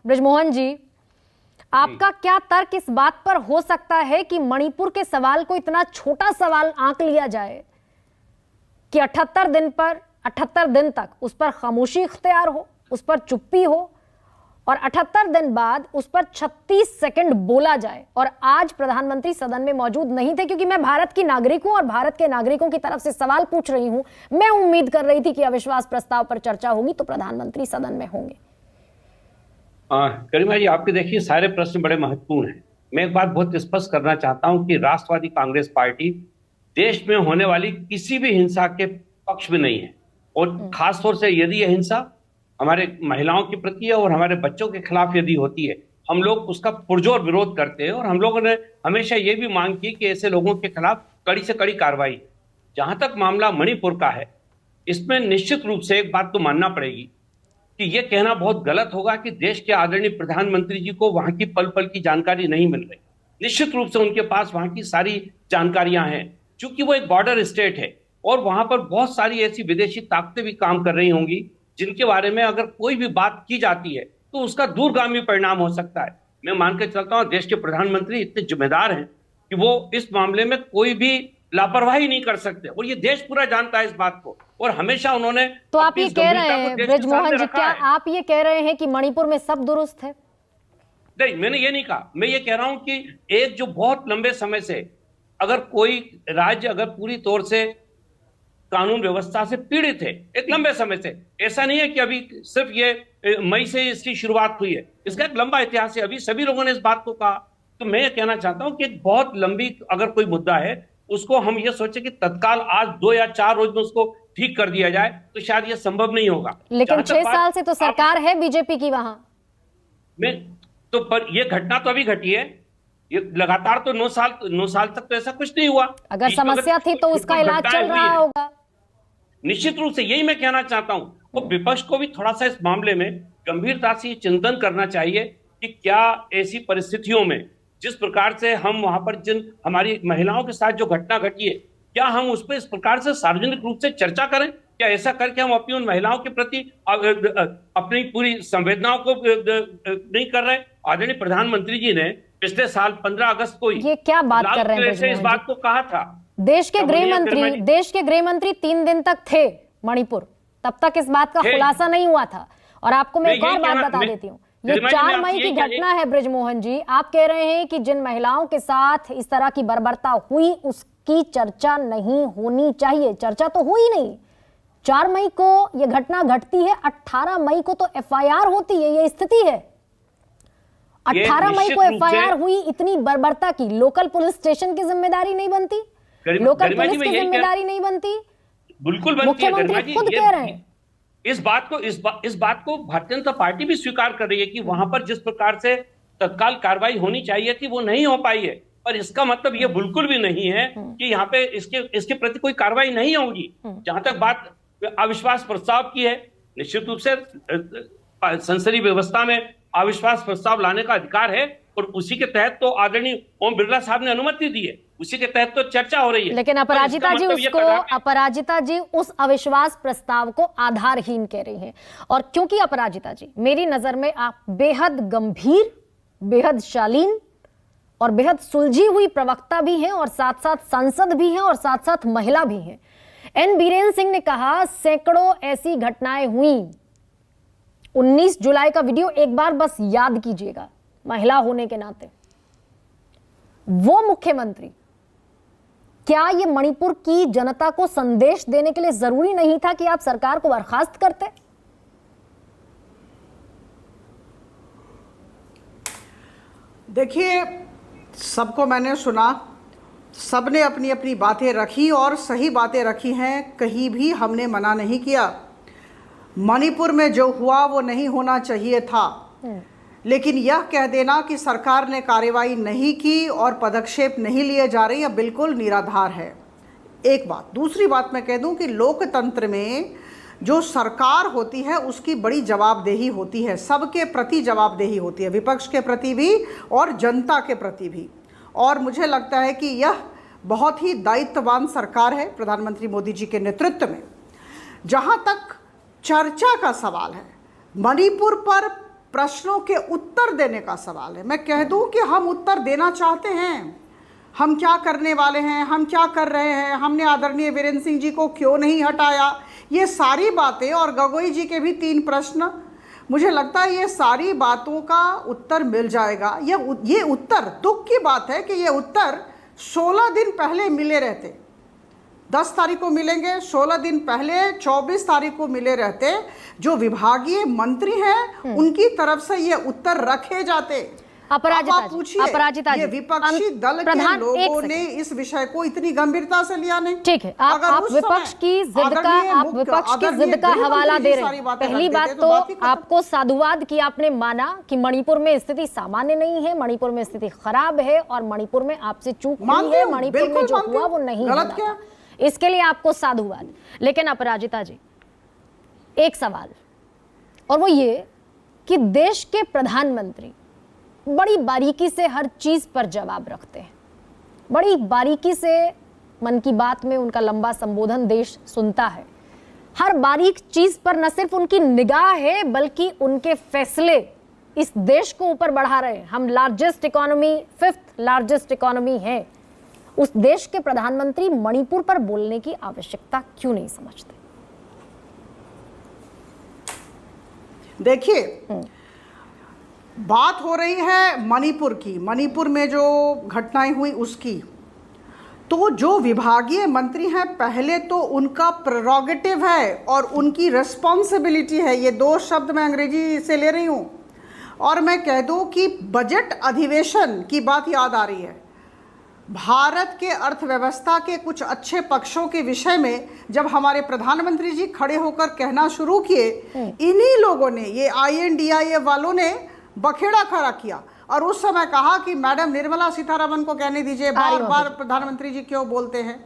ब्रजमोहन जी, आपका क्या तर्क इस बात पर हो सकता है कि मणिपुर के सवाल को इतना छोटा सवाल आंक लिया जाए कि 78 दिन तक उस पर खामोशी इख्तियार हो, उस पर चुप्पी हो और 78 दिन बाद उस पर 36 सेकंड बोला जाए? और आज प्रधानमंत्री सदन में मौजूद नहीं थे, क्योंकि मैं भारत की नागरिक हूं और भारत के नागरिकों की तरफ से सवाल पूछ रही हूं। मैं उम्मीद कर रही थी कि अविश्वास प्रस्ताव पर चर्चा होगी तो प्रधानमंत्री सदन में होंगे। गरिमा जी, आपके देखिए सारे प्रश्न बड़े महत्वपूर्ण हैं। मैं एक बात बहुत स्पष्ट करना चाहता हूं कि राष्ट्रवादी कांग्रेस पार्टी देश में होने वाली किसी भी हिंसा के पक्ष में नहीं है, और खासतौर से यदि यह हिंसा हमारे महिलाओं के प्रति है और हमारे बच्चों के खिलाफ यदि होती है, हम लोग उसका पुरजोर विरोध करते हैं। और हम लोगों ने हमेशा ये भी मांग की कि ऐसे लोगों के खिलाफ कड़ी से कड़ी कार्रवाई। जहां तक मामला मणिपुर का है, इसमें निश्चित रूप से एक बात तो मानना पड़ेगी कि यह कहना बहुत गलत होगा कि देश के आदरणीय प्रधानमंत्री जी को वहां की पल पल की जानकारी नहीं मिल रही। निश्चित रूप से उनके पास वहां की सारी जानकारियां हैं, क्योंकि वो एक बॉर्डर स्टेट है और वहां पर बहुत सारी ऐसी विदेशी ताकतें भी काम कर रही होंगी जिनके बारे में अगर कोई भी बात की जाती है तो उसका दूरगामी परिणाम हो सकता है। मैं मान के चलता हूं देश के प्रधानमंत्री इतने जिम्मेदार हैं कि वो इस मामले में कोई भी लापरवाही नहीं कर सकते, और ये देश पूरा जानता है इस बात को, और हमेशा उन्होंने। तो आप ये कह रहे हैं ब्रजमोहन जी, क्या आप ये कह रहे हैं कि मणिपुर में सब दुरुस्त है? नहीं, मैंने ये नहीं कहा। मैं ये कह रहा हूं कि एक जो बहुत लंबे समय से अगर कोई राज्य अगर पूरी तौर से कानून व्यवस्था से पीड़ित है एक लंबे समय से, ऐसा नहीं है कि अभी सिर्फ ये मई से इसकी शुरुआत हुई है, इसका एक लंबा इतिहास है। अभी सभी लोगों ने इस बात को कहा। तो मैं ये कहना चाहता हूं कि एक बहुत लंबी अगर कोई मुद्दा है, उसको हम ये सोचे कि तत्काल आज 2 या 4 रोज में उसको ठीक कर दिया जाए, तो शायद ये संभव नहीं होगा। लेकिन 6 साल से तो सरकार है बीजेपी की वहां में, तो पर ये घटना तो अभी घटी है, ये लगातार तो 9 साल तक तो ऐसा कुछ नहीं हुआ। अगर समस्या थी तो उसका इलाज चल रहा होगा। निश्चित रूप से यही मैं कहना चाहता हूं, और विपक्ष को भी थोड़ा सा इस मामले में गंभीरता से चिंतन करना चाहिए कि क्या ऐसी परिस्थितियों में जिस प्रकार से हम वहां पर जिन हमारी महिलाओं के साथ जो घटना घटी है, क्या हम उस पर इस प्रकार से सार्वजनिक रूप से चर्चा करें? क्या ऐसा करके हम अपनी उन महिलाओं के प्रति अपनी पूरी संवेदनाओं को नहीं कर रहे? आदरणीय प्रधानमंत्री जी ने पिछले साल 15 अगस्त को ये क्या बात कर रहे हैं इस बात को कहा था। देश के गृह मंत्री 3 दिन तक थे मणिपुर, तब तक इस बात का खुलासा नहीं हुआ था। और आपको मैं एक और बात बता देती हूँ, ये 4 मई की घटना है ब्रजमोहन जी। आप कह रहे हैं कि जिन महिलाओं के साथ इस तरह की बर्बरता हुई उसकी चर्चा नहीं होनी चाहिए। चर्चा तो हुई नहीं। 4 मई को यह घटना घटती है, 18 मई को तो एफआईआर होती है। ये स्थिति है। 18 मई को एफआईआर हुई, इतनी बर्बरता की लोकल पुलिस स्टेशन की जिम्मेदारी नहीं बनती, लोकल पुलिस की जिम्मेदारी नहीं बनती? बिल्कुल बनती है। मुख्यमंत्री खुद कह रहे हैं इस बात को भारतीय जनता पार्टी भी स्वीकार कर रही है कि वहां पर जिस प्रकार से तत्काल कार्रवाई होनी चाहिए थी वो नहीं हो पाई है। पर इसका मतलब ये बिल्कुल भी नहीं है कि यहाँ पे इसके प्रति कोई कार्रवाई नहीं होगी। जहां तक बात अविश्वास प्रस्ताव की है, निश्चित रूप से संसदीय व्यवस्था में अविश्वास प्रस्ताव लाने का अधिकार है, और उसी के तहत तो आदरणीय ओम बिरला साहब ने अनुमति दी है, उसी के तहत तो चर्चा हो रही है। लेकिन अपराजिता जी उस अविश्वास प्रस्ताव को आधारहीन कह रही हैं। और क्योंकि अपराजिता जी, मेरी नजर में आप बेहद गंभीर, बेहद शालीन और बेहद सुलझी हुई प्रवक्ता भी हैं, और साथ साथ सांसद भी हैं, और साथ साथ महिला भी हैं। एन बीरेन सिंह ने कहा सैकड़ों ऐसी घटनाएं हुई। 19 जुलाई का वीडियो एक बार बस याद कीजिएगा, महिला होने के नाते। वो मुख्यमंत्री, क्या ये मणिपुर की जनता को संदेश देने के लिए जरूरी नहीं था कि आप सरकार को बर्खास्त करते? देखिए, सबको मैंने सुना, सबने अपनी अपनी बातें रखी और सही बातें रखी हैं। कहीं भी हमने मना नहीं किया। मणिपुर में जो हुआ वो नहीं होना चाहिए था, लेकिन यह कह देना कि सरकार ने कार्रवाई नहीं की और पदक्षेप नहीं लिए जा रहे, यह बिल्कुल निराधार है। एक बात। दूसरी बात मैं कह दूं कि लोकतंत्र में जो सरकार होती है उसकी बड़ी जवाबदेही होती है, सबके प्रति जवाबदेही होती है, विपक्ष के प्रति भी और जनता के प्रति भी। और मुझे लगता है कि यह बहुत ही दायित्ववान सरकार है प्रधानमंत्री मोदी जी के नेतृत्व में। जहाँ तक चर्चा का सवाल है, मणिपुर पर प्रश्नों के उत्तर देने का सवाल है। मैं कह दूं कि हम उत्तर देना चाहते हैं, हम क्या करने वाले हैं, हम क्या कर रहे हैं, हमने आदरणीय वीरेंद्र सिंह जी को क्यों नहीं हटाया, ये सारी बातें, और गोगोई जी के भी 3 प्रश्न, मुझे लगता है ये सारी बातों का उत्तर मिल जाएगा। ये उत्तर, दुख की बात है कि ये उत्तर 16 दिन पहले मिले रहते, 10 तारीख को मिलेंगे, 16 दिन पहले 24 तारीख को मिले रहते, जो विभागीय मंत्री हैं उनकी तरफ से ये उत्तर रखे जाते। अपराजिता ये विपक्षी दल के लोगों ने इस विषय को इतनी गंभीरता से लिया नहीं। ठीक है, आप विपक्ष की जिद का हवाला दे रहे हैं। पहली बात तो आपको साधुवाद की आपने माना कि मणिपुर में स्थिति सामान्य नहीं है, मणिपुर में स्थिति खराब है और मणिपुर में आपसे चूक हुई है, मणिपुर में जो हुआ वो नहीं गलत क्या, इसके लिए आपको साधुवाद। लेकिन अपराजिता जी, एक सवाल, और वो ये कि देश के प्रधानमंत्री बड़ी बारीकी से हर चीज पर जवाब रखते हैं, बड़ी बारीकी से मन की बात में उनका लंबा संबोधन देश सुनता है, हर बारीक चीज पर न सिर्फ उनकी निगाह है बल्कि उनके फैसले इस देश को ऊपर बढ़ा रहे हैं। हम largest economy, 5th largest economy है, उस देश के प्रधानमंत्री मणिपुर पर बोलने की आवश्यकता क्यों नहीं समझते? देखिए, बात हो रही है मणिपुर की, मणिपुर में जो घटनाएं हुई उसकी, तो जो विभागीय मंत्री हैं पहले तो उनका प्रेरोगेटिव है और उनकी रिस्पॉन्सिबिलिटी है। ये 2 शब्द मैं अंग्रेजी से ले रही हूं, और मैं कह दूं कि बजट अधिवेशन की बात याद आ रही है। भारत के अर्थव्यवस्था के कुछ अच्छे पक्षों के विषय में जब हमारे प्रधानमंत्री जी खड़े होकर कहना शुरू किए, इन्हीं लोगों ने, ये INDIA वालों ने बखेड़ा खड़ा किया और उस समय कहा कि मैडम निर्मला सीतारमण को कहने दीजिए, बार बार प्रधानमंत्री जी क्यों बोलते हैं।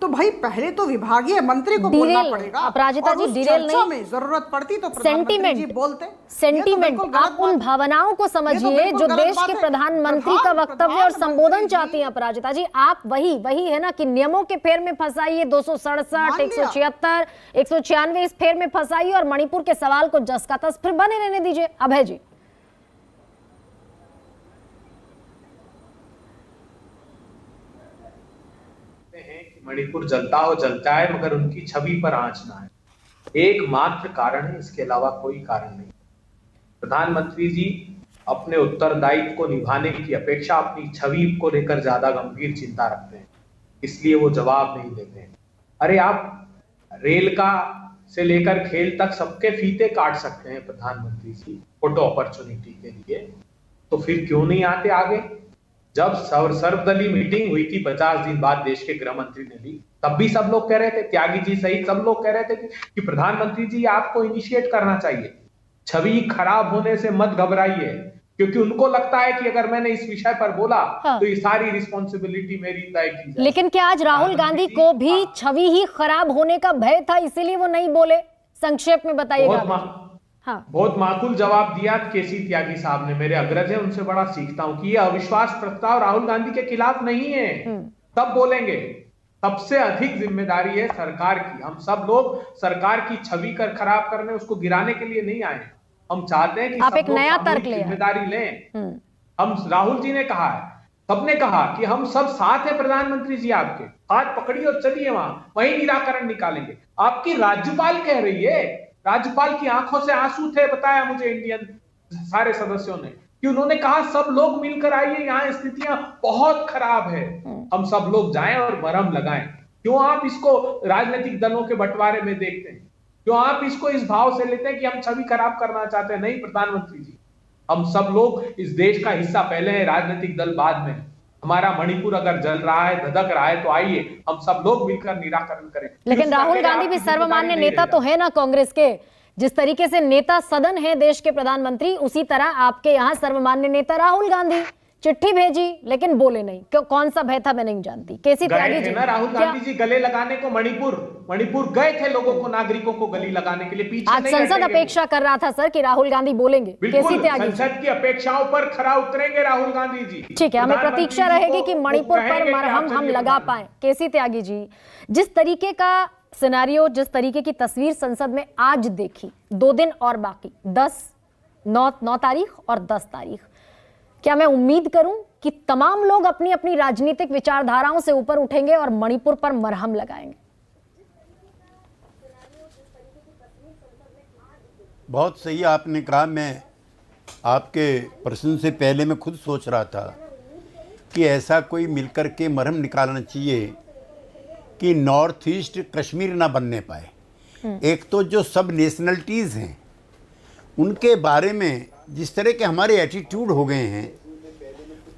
तो भाई पहले तो विभागीय मंत्री को बोलना पड़ेगा, अपराजिता जी, डिटेल नहीं, में जरूरत पड़ती तो प्रधानमंत्री जी बोलते। सेंटीमेंट, आप उन भावनाओं को समझिए जो देश के प्रधानमंत्री का वक्तव्य और संबोधन चाहती हैं। अपराजिता जी, आप वही है ना कि नियमों के फेर में फंसाइए, 267, 176, 196 इस फेर में फंसाइए और मणिपुर के सवाल को जस का तस फिर बने रहने दीजिए। अभय जी, मणिपुर जलता हो जलता है, मगर उनकी छवि पर आंच ना है। एकमात्र कारण है, इसके अलावा कोई कारण नहीं। प्रधानमंत्री जी अपने उत्तरदायित्व को निभाने की अपेक्षा अपनी छवि को लेकर ज्यादा गंभीर चिंता रखते हैं, इसलिए वो जवाब नहीं देते हैं। अरे आप रेल का से लेकर खेल तक सबके फीते काट सकते हैं प्रधानमंत्री जी फोटो अपॉर्चुनिटी के लिए, तो फिर क्यों नहीं आते आगे? जब सर्वदलीय मीटिंग हुई थी 50 दिन बाद देश के गृह मंत्री ने ली, तब भी सब लोग कह रहे थे, त्यागी जी सहित सब लोग कह रहे थे कि प्रधानमंत्री जी आपको इनिशिएट करना चाहिए, छवि खराब होने से मत घबराइए, क्योंकि उनको लगता है कि अगर मैंने इस विषय पर बोला तो ये सारी रिस्पॉन्सिबिलिटी मेरी तय की जाए। लेकिन क्या आज राहुल गांधी को भी छवि ही खराब होने का भय था, इसीलिए वो नहीं बोले? संक्षेप में बताइएगा। बहुत माकूल जवाब दिया केसी त्यागी साहब ने, मेरे अग्रज है, उनसे बड़ा सीखता हूं कि ये अविश्वास प्रस्ताव राहुल गांधी के खिलाफ नहीं है, तब बोलेंगे। सबसे अधिक जिम्मेदारी है सरकार की। हम सब लोग सरकार की छवि कर खराब करने, उसको गिराने के लिए नहीं आए। हम चाहते हैं कि आप एक नया तर्क लें, जिम्मेदारी लें। हम, राहुल जी ने कहा है, सबने कहा कि हम सब साथ हैं प्रधानमंत्री जी, आपके हाथ पकड़िए और चलिए वहीं निराकरण निकालेंगे। आपकी राज्यपाल कह रही है, राज्यपाल की आंखों से आंसू थे, बताया मुझे इंडियन सारे सदस्यों ने, कि उन्होंने कहा सब लोग मिलकर आइए, यहाँ स्थितियां बहुत खराब है, हम सब लोग जाएं और मरहम लगाएं। क्यों आप इसको राजनीतिक दलों के बंटवारे में देखते हैं? क्यों आप इसको इस भाव से लेते हैं कि हम छवि खराब करना चाहते हैं? नहीं प्रधानमंत्री जी, हम सब लोग इस देश का हिस्सा पहले हैं, राजनीतिक दल बाद में। हमारा मणिपुर अगर जल रहा है, धधक रहा है, तो आइए हम सब लोग मिलकर निराकरण करें। लेकिन राहुल गांधी भी सर्वमान्य नेता तो है ना कांग्रेस के? जिस तरीके से नेता सदन है देश के प्रधानमंत्री, उसी तरह आपके यहाँ सर्वमान्य नेता राहुल गांधी। चिट्ठी भेजी लेकिन बोले नहीं, क्यों? कौन सा भय था मैं नहीं जानती। केसी त्यागी जी, राहुल गांधी जी गले लगाने को मणिपुर गए थे, लोगों को, नागरिकों को गले लगाने के लिए। पीछे आज संसद अपेक्षा कर रहा था सर कि राहुल गांधी बोलेंगे। केसी त्यागी, संसद की अपेक्षाओं पर खरा उतरेंगे राहुल गांधी जी। ठीक है, हमें प्रतीक्षा रहेगी कि मणिपुर पर मरहम हम लगा पाए। केसी त्यागी जी, जिस तरीके का सिनेरियो, जिस तरीके की तस्वीर संसद में आज देखी, 2 दिन और बाकी, 10 9 तारीख और 10 तारीख। क्या मैं उम्मीद करूं कि तमाम लोग अपनी अपनी राजनीतिक विचारधाराओं से ऊपर उठेंगे और मणिपुर पर मरहम लगाएंगे? बहुत सही आपने कहा। मैं आपके प्रश्न से पहले मैं खुद सोच रहा था कि ऐसा कोई मिलकर के मरहम निकालना चाहिए कि नॉर्थ ईस्ट कश्मीर ना बनने पाए। एक तो जो सब नेशनलिटीज़ हैं उनके बारे में जिस तरह के हमारे एटीट्यूड हो गए हैं,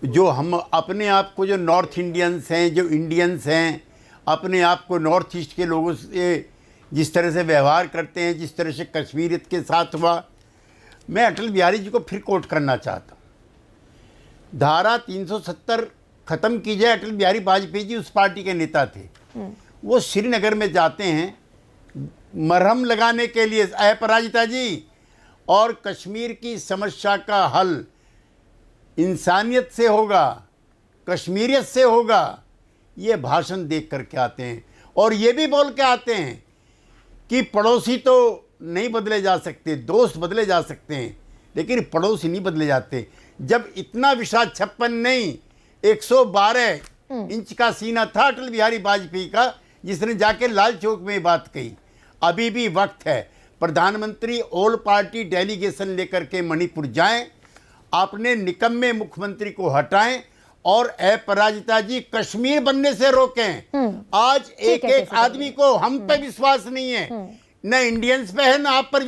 जो हम अपने आप को जो नॉर्थ इंडियंस हैं, जो इंडियंस हैं, अपने आप को नॉर्थ ईस्ट के लोगों से जिस तरह से व्यवहार करते हैं, जिस तरह से कश्मीरियत के साथ हुआ, मैं अटल बिहारी जी को फिर कोट करना चाहता हूँ। धारा 370 ख़त्म की जाए। अटल बिहारी वाजपेयी जी उस पार्टी के नेता थे। वो श्रीनगर में जाते हैं मरहम लगाने के लिए, अपराजिता जी, और कश्मीर की समस्या का हल इंसानियत से होगा, कश्मीरियत से होगा। ये भाषण देख करके आते हैं और ये भी बोल के आते हैं कि पड़ोसी तो नहीं बदले जा सकते, दोस्त बदले जा सकते हैं, लेकिन पड़ोसी नहीं बदले जाते। जब इतना विशाल 56 नहीं 112 इंच का सीना था अटल बिहारी वाजपेयी का, जिसने जाके लाल चौक में बात कही। अभी भी वक्त है, प्रधानमंत्री ऑल पार्टी डेलीगेशन लेकर के मणिपुर जाएं, अपने निकम्मे मुख्यमंत्री को हटाएं और अपराजिता जी कश्मीर बनने से रोकें। आज एक एक आदमी को हम पे विश्वास नहीं है, न इंडियंस पे है, न आप पर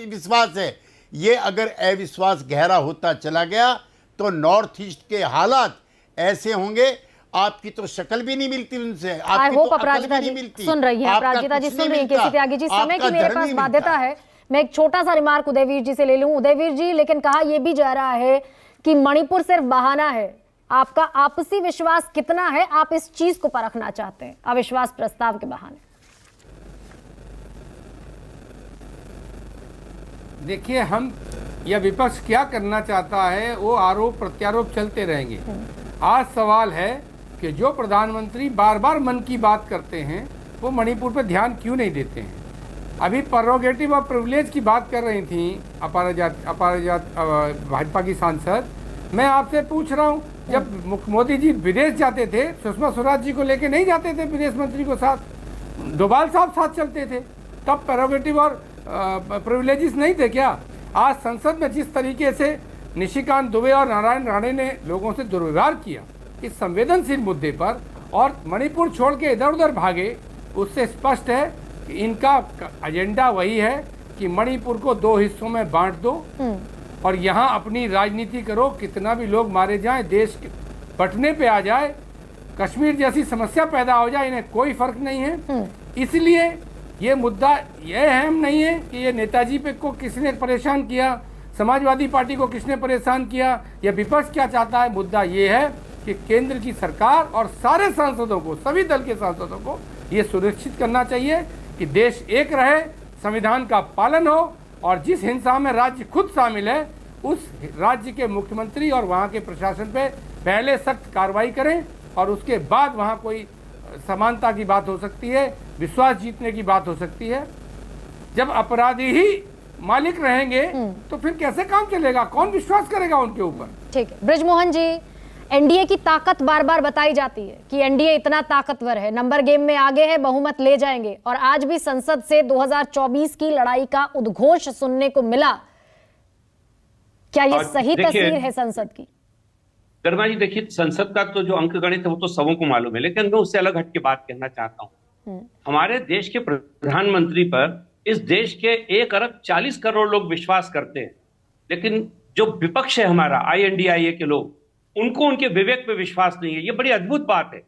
विश्वास है। ये अगर अविश्वास गहरा होता चला गया तो नॉर्थ ईस्ट के हालात ऐसे होंगे, आपकी तो शक्ल भी नहीं मिलती उनसे, आपकी तो अपराजिता जी सुन रही है, अपराजिता जी सुन रही है। केसी त्यागी जी, समय की मेरे पास बाध्यता है, मैं एक छोटा सा रिमार्क उदयवीर जी से ले लूं। उदयवीर जी, लेकिन कहा यह भी जा रहा है कि मणिपुर सिर्फ बहाना है। आपका आपसी विश्वास कितना है? आप इस चीज को परखना चाहते हैं अविश्वास प्रस्ताव के बहाने। देखिए, हम यह विपक्ष क्या करना चाहता है, वो आरोप प्रत्यारोप चलते रहेंगे। आज सवाल है कि जो प्रधानमंत्री बार बार मन की बात करते हैं वो मणिपुर पर ध्यान क्यों नहीं देते हैं। अभी प्रेरोगेटिव और प्रिविलेज की बात कर रही थी अपराजिता भाजपा की सांसद। मैं आपसे पूछ रहा हूँ, जब मोदी जी विदेश जाते थे, सुषमा स्वराज जी को लेके नहीं जाते थे विदेश मंत्री को साथ, डोभाल साहब साथ चलते थे, तब प्रेरोगेटिव और प्रिविलेजेस नहीं थे क्या? आज संसद में जिस तरीके से निशिकांत दुबे और नारायण राणे ने लोगों से दुर्व्यवहार किया इस संवेदनशील मुद्दे पर और मणिपुर छोड़ के इधर उधर भागे, उससे स्पष्ट है कि इनका एजेंडा वही है कि मणिपुर को 2 हिस्सों में बांट दो और यहाँ अपनी राजनीति करो। कितना भी लोग मारे जाएं, देश बंटने पे आ जाए, कश्मीर जैसी समस्या पैदा हो जाए, इन्हें कोई फर्क नहीं है। इसलिए ये मुद्दा यह अहम नहीं है कि ये नेताजी पे को किसने परेशान किया, समाजवादी पार्टी को किसने परेशान किया, या विपक्ष क्या चाहता है। मुद्दा ये है कि केंद्र की सरकार और सारे सांसदों को, सभी दल के सांसदों को ये सुनिश्चित करना चाहिए कि देश एक रहे, संविधान का पालन हो और जिस हिंसा में राज्य खुद शामिल है उस राज्य के मुख्यमंत्री और वहाँ के प्रशासन पे पहले सख्त कार्रवाई करें और उसके बाद वहाँ कोई समानता की बात हो सकती है, विश्वास जीतने की बात हो सकती है। जब अपराधी ही मालिक रहेंगे तो फिर कैसे काम चलेगा? कौन विश्वास करेगा उनके ऊपर? ठीक है, ब्रिजमोहन जी, एनडीए की ताकत बार बार बताई जाती है कि एनडीए इतना ताकतवर है, नंबर गेम में आगे है, बहुमत ले जाएंगे, और आज भी संसद से 2024 की लड़ाई का उद्घोष सुनने को मिला। क्या ये सही तस्वीर है संसद की? गर्मा जी, देखिए, संसद का तो जो अंक गणित है वो तो सबों को मालूम है, लेकिन मैं उससे अलग हट के बात कहना चाहता हूं। हमारे देश के प्रधानमंत्री पर इस देश के 1 अरब 40 करोड़ लोग विश्वास करते हैं, लेकिन जो विपक्ष है हमारा, INDIA के लोग, उनको उनके विवेक पे विश्वास नहीं है। ये बड़ी अद्भुत बात है।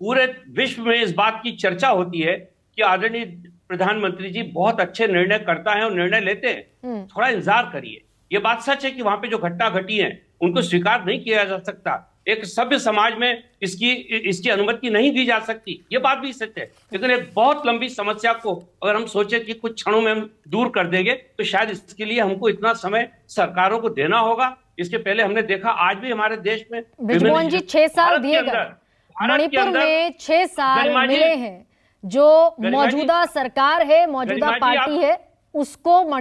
पूरे विश्व में इस बात की चर्चा होती है कि आदरणीय प्रधानमंत्री जी बहुत अच्छे निर्णय करता है और निर्णय लेते हैं, थोड़ा इंतजार करिए। ये बात सच है कि वहां पे जो घटना घटी है उनको स्वीकार नहीं किया जा सकता। एक सभ्य समाज में इसकी अनुमति नहीं दी जा सकती, ये बात भी सच है। लेकिन एक बहुत लंबी समस्या को अगर हम सोचे कि कुछ क्षणों में हम दूर कर देंगे तो शायद इसके लिए हमको इतना समय सरकारों को देना होगा। इसके पहले हमने देखा आज भी हमारे देश में ब्रिजमोहन जी 6 साल दिए गए, मणिपुर में 6 साल मिले हैं। जो मौजूदा सरकार है, मौजूदा पार्टी है, उसको मणिपुर